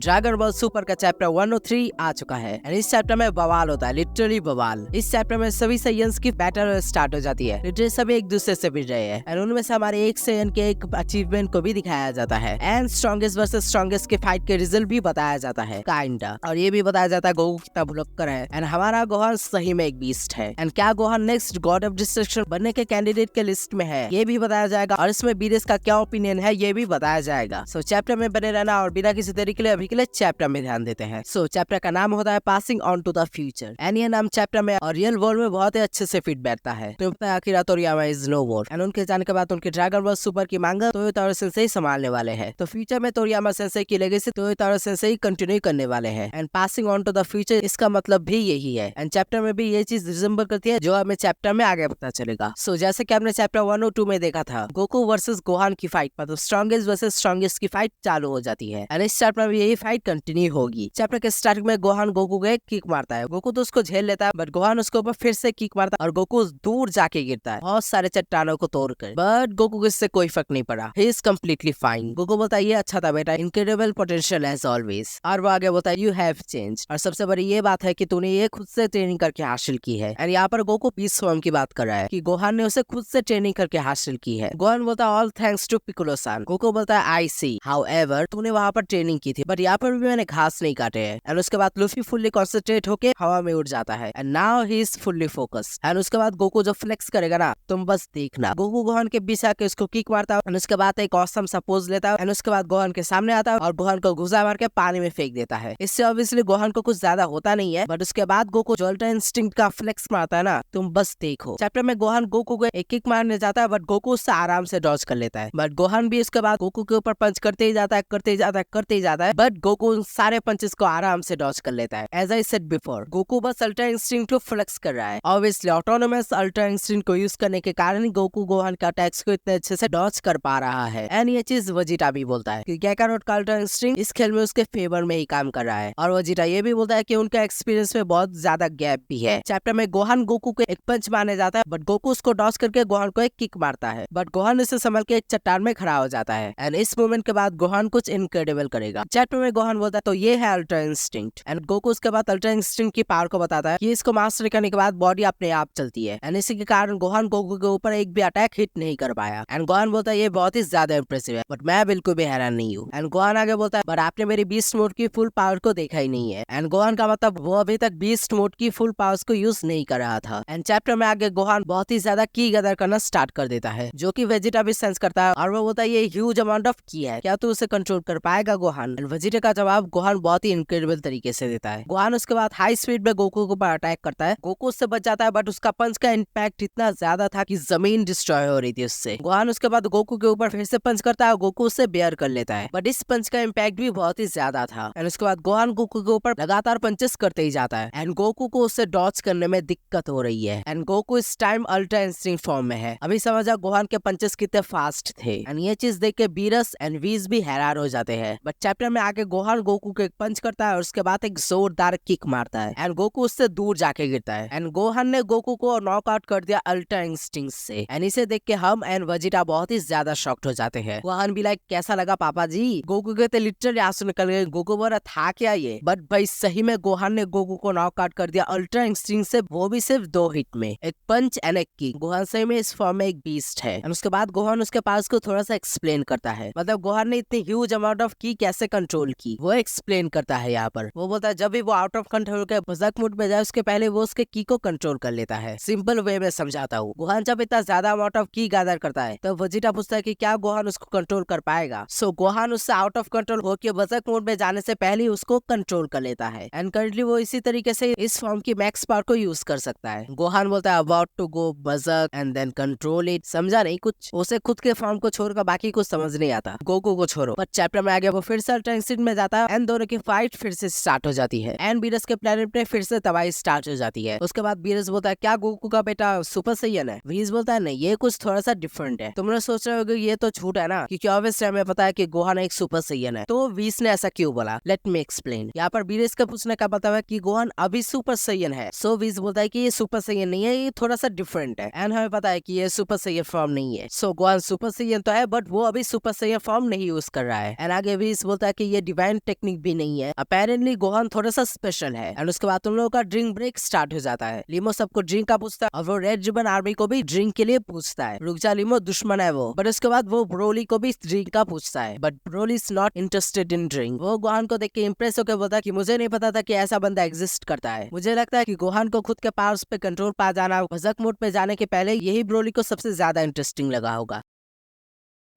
Dragon ball super का chapter 103 आ चुका है और इस चैप्टर में बवाल होता है, लिटरली बवाल। इस चैप्टर में सभी सैयंस की बैटल स्टार्ट हो जाती है। लिटरली सभी एक दूसरे से भिड़ रहे हैं और उनमें से हमारे एक सैयन के एक अचीवमेंट को भी दिखाया जाता है एंड स्ट्रॉन्गेस्ट वर्सेस स्ट्रॉन्गेस्ट के फाइट के रिजल्ट भी बताया जाता है काइंडा। और ये भी बताया जाता है गोकू कितना भुलक्कर है एंड हमारा गोहान सही में एक बीस्ट है एंड क्या Gohan next God of destruction बनने के कैंडिडेट के लिस्ट में है, ये भी बताया जाएगा। और इसमें बीरेस का क्या ओपिनियन है ये भी बताया जाएगा। सो चैप्टर में बने रहना और बिना किसी देरी के लिए अभी के लिए चैप्टर में ध्यान देते हैं। सो चैप्टर का नाम होता है passing on to the future and ये नाम चैप्टर में और रियल वर्ल्ड में बहुत ही अच्छे से फिट बैठता है। तो पता है Akira Toriyama is no more and उनके जाने के बाद उनके ड्रैगन बॉल सुपर की मांगा तोयोतारो सेंसेई संभालने वाले हैं। तो फ्यूचर में तोरियामा सेंसेई की लेगेसी तोयोतारो सेंसेई कंटिन्यू करने वाले हैं and passing on to the future इसका मतलब भी यही है एंड चैप्टर में भी ये चीज रिजेंबल करती है जो हमें चैप्टर में आगे पता चलेगा। सो जैसे कि आपने चैप्टर 102 में देखा था गोकू वर्सेस गोहान की फाइट, मतलब स्ट्रॉन्गेस्ट वर्सेस स्ट्रॉन्गेस्ट की फाइट चालू हो जाती है एंड इस चैप्टर में यही फाइट कंटिन्यू होगी। चैप्टर के स्टार्टिंग में गोहान गोकू को एक किक मारता है, गोकू तो उसको झेल लेता है बट गोहान उसके ऊपर फिर से किक मारता है और गोकू दूर जाके गिरता है बहुत सारे चट्टानों को तोड़कर, बट गोकू को इससे कोई फर्क नहीं पड़ा। He is completely fine. Goku बोलता है ये अच्छा था बेटा, इनक्रेडिबल पोटेंशियल एज ऑलवेज। और वो आगे बोलता है यू हैव चेंज और सबसे बड़ी ये बात है कि तूने ये खुद से ट्रेनिंग करके हासिल की है एंड यहाँ पर गोकू पीस फॉर्म की बात कर रहा है कि गोहान ने उसे खुद से ट्रेनिंग करके हासिल की है। गोहान बोलता है ऑल थैंक्स टू पिकोलो सान। गोकू बोलता है आई सी, हाउएवर तूने वहाँ पर ट्रेनिंग की थी बट यहाँ पर भी मैंने घास नहीं काटे हैं। एंड उसके बाद लूफी फुल्ली कॉन्सेंट्रेट होके हवा में उड़ जाता है and now he is fully focused. And उसके बाद गोकू जो फ्लेक्स करेगा ना तुम बस देखना। गोकू गोहान के बीच आके उसको किक मारता है एंड उसके बाद एक ऑसम सा पोज लेता है एंड उसके बाद गोहान के सामने आता है और गोहान को घुसा मार के पानी में फेंक देता है। इससे ऑब्वियसली गोहान को कुछ ज्यादा होता नहीं है बट उसके बाद गोकू जो अल्ट्रा इंस्टिंक्ट का फ्लेक्स मारता है ना तुम बस देखो। चैप्टर में गोहान गोकू को एक किक मारने जाता है बट गोकू उससे आराम से डॉज कर लेता है बट गोहान भी इसके बाद गोकू के ऊपर पंच करते ही जाता है बट गोकू उन सारे पंचेस को आराम से डॉज कर लेता है। As I said before Goku बस अल्ट्रा इंस्टिंक्ट को फ्लेक्स कर रहा है। ऑब्वियसली ऑटोनोमस अल्ट्रा इंस्टिंक्ट को यूज करने के कारण गोकू गोहान का अटैक्स को इतने अच्छे से डॉज कर पा रहा है एंड ये चीज वजीटा भी बोलता है कि गैकारोट का अल्ट्रा इंस्टिंक्ट इस खेल में उसके फेवर में ही काम कर रहा है। और वजीटा ये भी बोलता है कि उनका एक्सपीरियंस में बहुत ज्यादा गैप भी है। चैप्टर में गोहान गोकू को एक पंच मारने जाता है बट गोकू उसको डॉज करके गोहान को एक किक मारता है बट गोहान इसे संभल के एक चट्टान में खड़ा हो जाता है एंड इस मोमेंट के बाद गोहान कुछ इनक्रेडिबल करेगा। चैप्टर में गोहान बोलता है तो ये है अल्ट्रा इंस्टिंक्ट एंड गोकू उसके बाद अल्ट्रा इंस्टिंक्ट की पावर को बताता है कि इसको मास्टर करने के बाद बॉडी अपने आप चलती है एंड इसी के कारण गोहान गोकू के ऊपर एक भी अटैक हिट नहीं कर पाया एंड गोहान बोलता है ये बहुत ही ज्यादा इंप्रेसिव है बट मैं बिल्कुल भी हैरान नहीं हूँ। एंड गोहान आगे बोलता है बट आपने मेरी बीस्ट मोड की फुल पावर को देखा ही नहीं है एंड गोहान का मतलब वो अभी तक बीस्ट मोड की फुल पावर्स को यूज नहीं कर रहा था। एंड चैप्टर में आगे गोहान बहुत ही ज्यादा की गदर करना स्टार्ट कर देता है जो कि वेजिटा भी सेंस करता है और वो बोलता है ये ह्यूज अमाउंट ऑफ की है, क्या तू उसे कंट्रोल कर पाएगा गोहान। एंड वेजिटा का जवाब गोहान बहुत ही इनक्रेडिबल तरीके से देता है। गोहान उसके बाद हाई स्पीड में गोकू के ऊपर अटैक करता है, गोकू उससे बच जाता है बट उसका पंच का इम्पैक्ट इतना ज्यादा था कि जमीन डिस्ट्रॉय हो रही थी उससे। गोहान उसके बाद गोकू के ऊपर फिर से पंच करता है, गोकू उससे बेयर कर लेता है बट इस पंच का इम्पैक्ट भी बहुत ही ज्यादा था एंड उसके बाद गोहान गोकू के ऊपर लगातार पंचेस करते ही जाता है एंड गोकू को उससे डॉच करने में दिक्कत हो रही है एंड गोकू इस टाइम अल्ट्रा इंस्टिंक्ट फॉर्म में है। अभी समझा गोहान के पंचेस कितने फास्ट थे एंड ये चीज देख के बीरस एंड वीज भी हैरान हो जाते हैं बट चैप्टर में आके गोहान गोकू को एक पंच करता है और उसके बाद एक जोरदार किक मारता है एंड गोकू उससे दूर जाके गिरता है एंड गोहान ने गोकू को नॉकआउट कर दिया अल्ट्रा इंस्टिंक्ट से एंड इसे देख के हम एंड वजीटा बहुत ही ज्यादा शॉक्ड हो जाते हैं। गोहान भी लाइक कैसा लगा पापा जी। गोकू के लिटरली आंसू निकल गए। गोकू बोला था क्या ये, बट भाई सही में गोहान ने गोकू को नॉकआउट कर दिया अल्ट्रा इंस्टिंक्ट से, वो भी सिर्फ 2 हिट में, एक पंच एंड एक किक। गोहान सही में इस फॉर्म में एक बीस्ट है एंड उसके बाद गोहान उसके पास को थोड़ा सा एक्सप्लेन करता है, मतलब गोहान ने इतनी ह्यूज अमाउंट ऑफ की कैसे कंट्रोल की वो एक्सप्लेन करता है। यहाँ पर वो बोलता है जब भी वो आउट ऑफ कंट्रोल के बजक मूड में जाए उसके पहले वो उसके की को कंट्रोल कर लेता है। सिंपल वे में समझाता हूँ। गोहान जब इतना ज्यादा अमाउंट ऑफ की गैदर करता है तो वजीटा पूछता है कि क्या गोहान उसको कंट्रोल कर पाएगा। सो गोहान उससे आउट ऑफ कंट्रोल होकर बजक मोड में जाने से पहले उसको कंट्रोल कर लेता है एंड करंटली वो इसी तरीके से इस फॉर्म की मैक्स पावर को यूज कर सकता है। गोहान बोलता है अबाउट टू गो बजक एंड देन कंट्रोल इट। समझा नहीं कुछ, उसे खुद के फॉर्म को छोड़कर बाकी कुछ समझ नहीं आता। गोकू को छोड़ो। पर चैप्टर में आगे वो फिर से अल्ट्रा इंस्टिंक्ट में जाता है एंड दोनों की फाइट फिर से स्टार्ट हो जाती है एंड बीरस के प्लेनेट पे फिर से तबाही स्टार्ट हो जाती है। उसके बाद बीरस बोलता है क्या गोकू का बेटा सुपर सैयन है। वीज बोलता है नहीं, ये कुछ थोड़ा सा डिफरेंट है। तुम लोग सोच रहे हो ये तो झूठ है ना, क्योंकि ऑब्वियसली हमें पता है कि गोहान एक सुपर सैयन है। तो वीस ने ऐसा क्यों बोला, लेट मी एक्सप्लेन। यहाँ पर बीरस का पूछने का मतलब है कि गोहान अभी सुपर सैयन है। सो वीज बोलता है कि ये सुपर सैयन नहीं है, ये थोड़ा सा डिफरेंट है एंड हमें पता है कि ये सुपर सैयन फॉर्म नहीं है। सो गोहान सुपर सैयन तो है बट वो अभी सुपर सैयन फॉर्म नहीं यूज कर रहा है एंड आगे वीस बोलता है कि ये डिवाइन टेक्निक भी नहीं है। अपेरेंटली गोहान थोड़ा सा स्पेशल है। एंड उसके बाद उन लोगों का ड्रिंक ब्रेक स्टार्ट हो जाता है। लिमो सबको ड्रिंक का पूछता है और वो रेड रिबन आर्मी को भी ड्रिंक के लिए पूछता है। रुक जा लिमो, दुश्मन है वो। बट उसके बाद वो ब्रोली को भी ड्रिंक का पूछता है, but Broly is not interested in drink. वो गोहान को देख के इम्प्रेस होकर बोलता कि मुझे नहीं पता था कि ऐसा बंदा एग्जिस्ट करता है। मुझे लगता है कि गोहान को खुद के पावर्स पे कंट्रोल पा जाना बजक मोड पे जाने के पहले यही ब्रोली को सबसे ज्यादा इंटरेस्टिंग लगा होगा।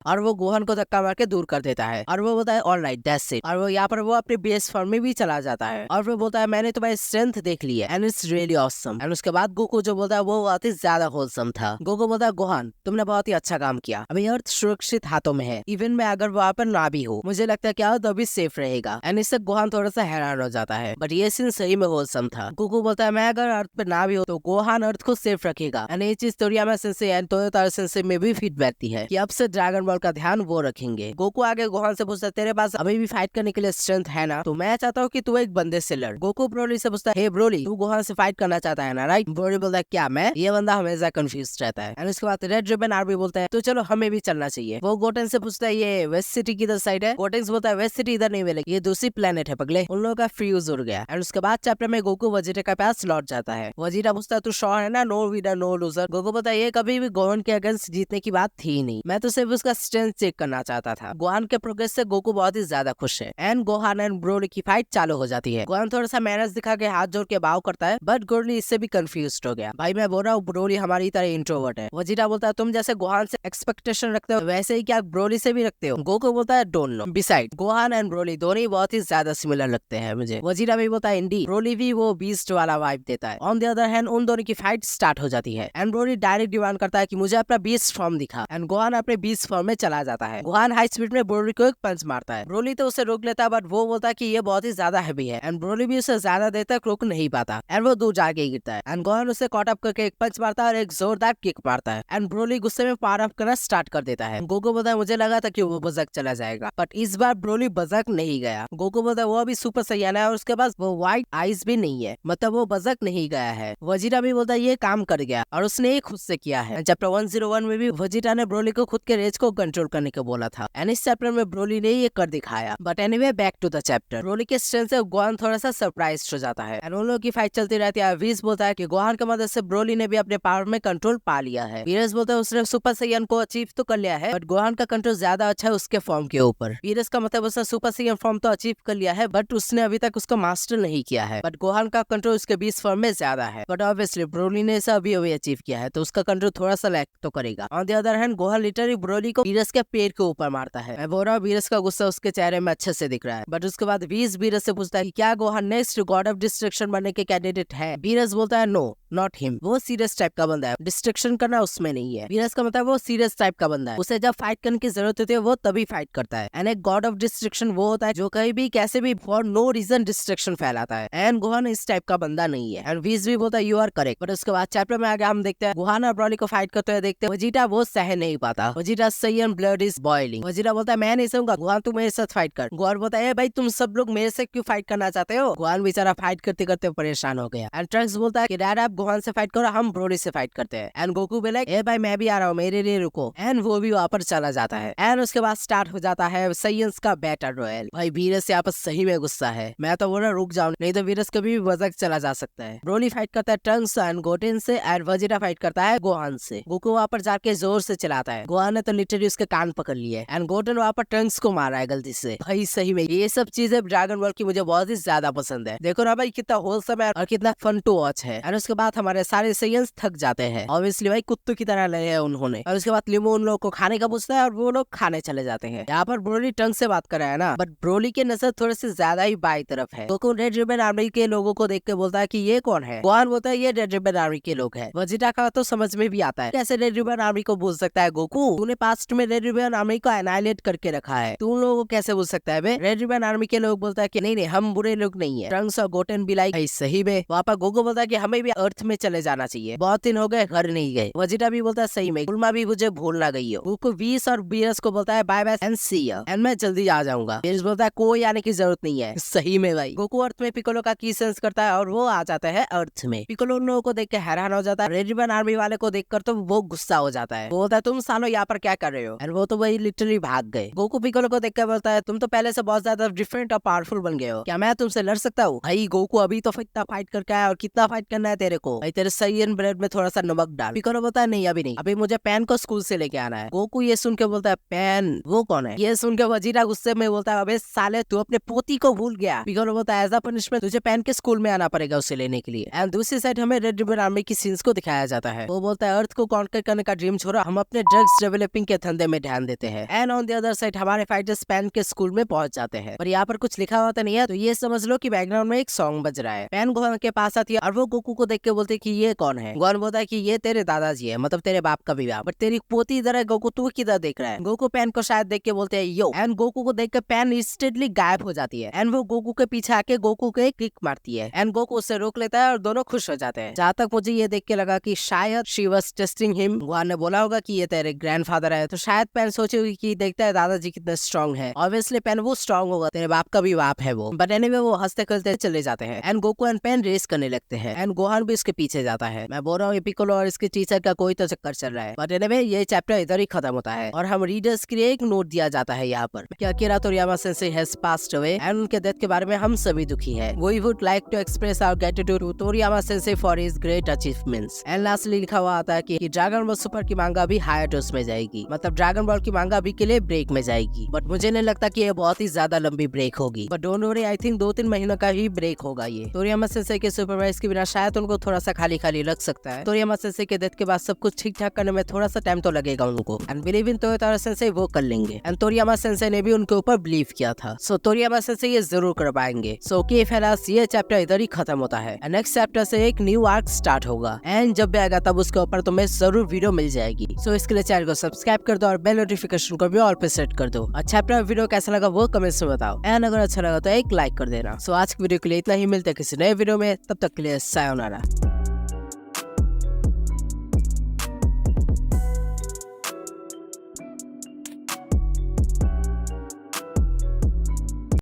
और वो गोहान को धक्का मार के दूर कर देता है और वो बोलता है ऑलराइट दैट्स इट। और वो यहाँ पर वो अपने बेस फॉर्म में भी चला जाता है और वो बोलता है मैंने तुम्हारी स्ट्रेंथ देख ली है and it's really awesome. And उसके बाद गोकू जो बोलता है वो बहुत ही ज्यादा होलसम था। गोकू बोलता है गोहान तुमने बहुत ही अच्छा काम किया, अभी अर्थ सुरक्षित हाथों में है, इवन में अगर वहाँ पर ना भी हो मुझे लगता है क्या तो अभी सेफ रहेगा। एंड इससे गोहान थोड़ा सा हैरान हो जाता है, बट ये सीन सही में होलसम था। गोकू बोलता है मैं अगर अर्थ पे ना भी हो तो गोहान अर्थ को सेफ रखेगा। एंड ये चीज तोरियामा सेंसेई एंड तोयोतारो सेंसेई में भी फिट बैठती है कि अब से ड्रैगन बॉल का ध्यान वो रखेंगे। गोकू आगे गोहान से पूछता है तेरे पास अभी भी फाइट करने के लिए स्ट्रेंथ है ना, तो मैं चाहता हूँ कि तू एक बंदे से लड़। गोकू ब्रोली से पूछता है हे ब्रोली तू गोहान से फाइट करना चाहता है ना, राइट? ब्रोली बोलता है क्या मैं? ये बंदा हमेशा कंफ्यूज रहता है। एंड उसके बाद रेड रिबन आर्मी बोलता है तो चलो हमें भी चलना चाहिए। वो गोटेन से पूछता है ये वेस्ट सिटी किधर साइड है? गोटेन बोलता है वेस्ट सिटी इधर नहीं मिलेगी, ये दूसरी प्लेनेट है पगले। उन लोगों का फ्यूज उड़ गया। एंड उसके बाद चैप्टर में गोकू वजीरा के पास लौट जाता है। वजीरा पूछता है तू श्योर है ना, no winner no loser? Goku बोलता है ये कभी भी गोहान के अगेंस्ट जीतने की बात थी नहीं, मैं तो सिर्फ उसका स्ट्रेंथ चेक करना चाहता था। गोहान के प्रोग्रेस से गोकू बहुत ही ज्यादा खुश है। एंड गोहान एंड ब्रोली की फाइट चालू हो जाती है। गोहान थोड़ा सा मैनर्स दिखा के हाथ जोड़ के बाव करता है, बट ब्रोली इससे भी कंफ्यूज हो गया। भाई मैं बोल रहा हूँ ब्रोली हमारी तरह इंट्रोवर्ट है। वजीरा बोलता है तुम जैसे गोहान से एक्सपेक्टेशन रखते हो वैसे ही क्या ब्रोली से भी रखते हो? गोकू बोलता है don't know, beside Gohan and Broly दोनों ही बहुत ही ज्यादा सिमिलर लगते हैं मुझे। वजीरा भी बोलता है इंडी। ब्रोली भी वो बीस्ट वाला वाइब देता है। ऑन द अदर हैंड उन दोनों की फाइट स्टार्ट हो जाती है एंड ब्रोली डायरेक्ट डिमांड करता है कि मुझे अपना बीस्ट फॉर्म दिखा। एंड गोहान अपने बीस्ट फॉर्म में चला जाता है। गोहान हाई स्पीड में ब्रोली को एक पंच मारता है। ब्रोली तो उसे रोक लेता है, बट वो बोलता है कि ये बहुत ही ज्यादा हैवी है एंड ब्रोली भी उसे ज्यादा देर तक रोक नहीं पाता एंड वो दूर जाके गिरता है। एंड गोहान उसे कॉट अप करके एक पंच मारता है और एक जोरदार किक मारता है एंड ब्रोली गुस्से में पावर अप करना स्टार्ट कर देता है। गोकू बोलता है मुझे लगा था कि वो बजक चला जाएगा, बट इस बार ब्रोली बजक नहीं गया। गोकू बोलता है वो अभी सुपर सैयान है और उसके पास वो व्हाइट आईज भी नहीं है, मतलब वो बजक नहीं गया है। वजीरा भी बोलता है ये काम कर गया और उसने ये खुद से किया है। चैप्टर 101 में भी वजीरा ने ब्रोली को खुद के रेज को कंट्रोल करने को बोला था एंड इस चैप्टर में ब्रोली ने ये कर दिखाया। But anyway back to the chapter. Broly के स्ट्रेंथ से गोहान थोड़ा सा सरप्राइज हो जाता है एंड उन लोगों की फाइट चलती रहती है। वीस बोलता है कि गोहान की मदद से ब्रोली ने भी अपने पावर में कंट्रोल पा लिया है। वीरस बोलता है उसने सुपर सैयन को अचीव तो कर लिया है, बट गोहान का कंट्रोल ज्यादा अच्छा है उसके फॉर्म के ऊपर। वीरस का मतलब उसने सुपर सैयन फॉर्म तो अचीव कर लिया है, बट उसने अभी तक उसको मास्टर नहीं किया है। बट गोहान का कंट्रोल उसके 20 फॉर्म में ज्यादा है, बट ऑब्वियसली ब्रोली ने इसे अभी अभी अचीव किया है तो उसका कंट्रोल थोड़ा सा लैक तो करेगा। On the other hand Gohan literally Broly को वीरस के पेड़ के ऊपर मारता है। मैं बोल रहा हूँ वीरस का गुस्सा उसके चेहरे में अच्छे से दिख रहा है। बट उसके बाद वीरस से पूछता है कि क्या Gohan next God of destruction बनने के कैंडिडेट है? वीरस बोलता है नो नॉट हिम, वो सीरियस टाइप का बंदा है, डिस्ट्रक्शन करना उसमें नहीं है। वीरस का मतलब वो सीरियस टाइप का बंदा है, उसे जब फाइट करने की जरूरत होती है वो तभी फाइट करता है। एंड एक गॉड ऑफ डिस्ट्रक्शन वो होता है जो कहीं भी कैसे भी फॉर नो रीजन डिस्ट्रक्शन फैलाता है एंड गोहान इस टाइप का बंदा नहीं है। एंड वीज भी बोलता है यू आर करेक्ट। बट उसके बाद चैप्टर में आगे हम देखते हैं गोहान और ब्रोली को फाइट करते हुए देखते हैं। वजीरा वो सह नहीं पाता। Wazira Saiyan blood is boiling. Wazira बोलता है मैं नहीं सहूंगा, गोहान तू मेरे साथ फाइट कर। गोहान बोलता है भाई तुम सब लोग मेरे से क्यों फाइट करना चाहते हो? गोहान बेचारा फाइट करते करते परेशान हो गया। एंड ट्रंक्स बोलता है कि डैड आप गोहान से फाइट करो, हम ब्रोली से फाइट करते हैं। एंड गोकू बोले ए भाई मैं भी आ रहा हूँ, मेरे लिए रुको। एंड वो भी वहाँ पर चला जाता है। एंड उसके बाद स्टार्ट हो जाता है सैयंस का बैटल रॉयल। भाई वीरस यहाँ पर सही में गुस्सा है। मैं तो बोला रुक जाऊं, नहीं तो वीरस कभी भी वजक चला जा सकता है। ब्रोली फाइट करता है ट्रंक्स एंड गोटेन से एंड वजीरा फाइट करता है गोहान से। गोकू वहाँ पर जाके जोर से चलाता है। गोहान ने तो लिटरली उसके कान पकड़ लिए एंड गोटेन वहाँ पर ट्रंक्स को मारा है गलती से। भाई सही में ये सब चीजें ड्रैगन बॉल की मुझे बहुत ही ज्यादा पसंद है। देखो ना भाई कितना होलसम है और कितना फन टू वॉच है। एंड उसके बाद हमारे सारे सैयंस थक जाते हैं, ऑब्वियसली भाई कुत्तों की तरह लड़े हैं उन्होंने। और उसके बाद लिमो उन लोगों को खाने का पूछता है और वो लोग खाने चले जाते हैं। यहाँ पर ब्रोली टंग से बात कर रहा है ना, बट ब्रोली की नजर थोड़े से ज्यादा ही बाई तरफ है। गोकू रेड रिबन आर्मी के लोगों को देख के बोलता है कि ये कौन है? गोहान बोलता है ये रेड रिबन आर्मी के लोग हैं। वजीरा का तो समझ में भी आता है कैसे रेड रिबन आर्मी को बोल सकता है गोकू, तूने पास्ट में रेड रिबन आर्मी को एनाइलेट करके रखा है, तू उन लोगों को कैसे बोल सकता है बे? रेड रिबन आर्मी के लोग बोलता है कि नहीं नहीं हम बुरे लोग नहीं है। ट्रंक्स और गोटेन भी लाइक सही में। वहाँ पर गोकू बोलता है कि हमें भी अर्थ में चले जाना चाहिए, बहुत दिन हो गए घर नहीं गए। वजीरा भी बोलता है सही में, गुलमा भी मुझे भूल ना गई हो। गोकू वीस और बीरस को बोलता है bye bye and see you and मैं जल्दी आ जाऊंगा। बीरस बोलता है कोई आने की जरूरत नहीं है। सही में भाई गोकू अर्थ में पिकोलो का की सेंस करता है और वो आ जाता है अर्थ में। पिकोलो उन लोगों को देख के हैरान हो जाता है। रेड रिबन आर्मी वाले को देखकर तो वो गुस्सा हो जाता है। वो बोलता है तुम सालों यहाँ पर क्या कर रहे रहे हो, एंड वो तो वही लिटरली भाग गए। गोकू पिकोलो को देखकर बोलता है तुम तो पहले से बहुत ज्यादा डिफरेंट और पावरफुल बन गए हो, क्या मैं तुमसे लड़ सकता हूँ? भाई गोकू अभी तो इतना फाइट करके आया और कितना फाइट करना है तेरे को? भाई तेरे साइयन ब्रेड में थोड़ा सा नमक डाल। पिकोलो बोलता है नहीं अभी नहीं, अभी मुझे पैन को स्कूल से लेके आना है। गोकू ये सुन के बोलता है पैन वो कौन है? ये सुन के वजीरा गुस्से में बोलता है अबे साले तू अपने पोती को भूल गया। पिकोलो बोलता है एज अ पनिशमेंट तुझे पैन के स्कूल में आना पड़ेगा उसे लेने के लिए। एंड दूसरी साइड हमें रेड रिबन आर्मी की सीन्स को दिखाया जाता है। वो बोलता है अर्थ को कॉन्कर करने का ड्रीम छोड़ा, हम अपने ड्रग्स डेवलपिंग के धंधे में ध्यान देते हैं। And on the other side हमारे फाइटर्स पैन के स्कूल में पहुंच जाते हैं, पर यहाँ पर कुछ लिखा हुआ तो नहीं है, तो ये समझ लो कि बैकग्राउंड में एक सॉन्ग बज रहा है। पैन गोहान के पास आती है और वो गोकू को देख के बोलते कि ये कौन है? गोहान बोलता है कि ये तेरे दादाजी है, मतलब तेरे बाप का भी बाप, बट तेरी पोती इधर है गोकू, तू किधर देख रहा है? गोकू पैन को शायद देख के बोलते हैं यो, एंड गोकू को देख के पैन इंस्टेंटली गायब हो जाती है। एंड वो गोकू के पीछे आके गोकू के किक मारती है, एंड गोकू उससे रोक लेता है और दोनों खुश हो जाते हैं। जहाँ तक मुझे ये देख के लगा कि शायद she was testing him, Gohan ने बोला होगा कि ये तेरे ग्रैंडफादर है, तो शायद पैन सोचे होगी कि देखता है दादाजी कितना स्ट्रॉन्ग है। ऑब्वियसली पैन वो स्ट्रॉन्ग होगा, तेरे बाप का भी बाप है वो। बट एनीवे वो हंसते खेलते चले जाते हैं, and Goku and Pan race करने लगते हैं, एंड गोहान भी इसके पीछे जाता है। मैं बोल रहा हूँ पिकोलो और इसके टीचर का कोई तो चक्कर चल रहा है। बट एनीवे ये चैप्टर इधर ही खत्म होता है और हम रीडर्स के लिए एक नोट दिया जाता है यहाँ पर कि Akira Toriyama sensei has passed away and उनके डेथ के बारे में हम सभी दुखी हैं। We would like to express our gratitude to Toriyama sensei for his great achievements. And lastly लिखा हुआ आता है कि ड्रैगन बॉल सुपर की मांगा भी हाइएटस में जाएगी, मतलब ड्रैगन बॉल की मांगा अभी के लिए ब्रेक में जाएगी। बट मुझे नहीं लगता कि ये बहुत ही ज्यादा लंबी ब्रेक होगी, but don't worry, I think 2-3 महीनों का ही ब्रेक होगा ये। तोरियामा सेंसेई के सुपरवाइज के बिना शायद उनको थोड़ा सा खाली खाली लग सकता है। तोरियामा सेंसेई के डेथ के बाद सब कुछ ठीक ठाक करने में थोड़ा सा टाइम तो लगेगा उनको, एंड बिलीव इन तोयोतारो सेंसेई वो कर लेंगे, एंड तोरियामा सेंसेई ने भी उनके ऊपर बिलीव किया था, सो तोरियामा सेंसेई ये जरूर कर पाएंगे। सो ओके फेलास, ये चैप्टर इधर ही खत्म होता है, नेक्स्ट चैप्टर से एक न्यू आर्क स्टार्ट होगा, एंड जब भी आएगा तब उसके ऊपर तुम्हें जरूर वीडियो मिल जाएगी। सो इसके लिए चैनल को सब्सक्राइब कर दो और बेल नोटिफिकेशन को भी ऑल पे सेट कर दो। अच्छा चैप्टर वीडियो कैसा लगा वो कमेंट्स में बताओ, एंड अगर अच्छा लगा तो एक लाइक कर देना। सो आज की वीडियो के लिए इतना ही, मिलते हैं किसी नए वीडियो में, तब तक के लिए सायोनारा।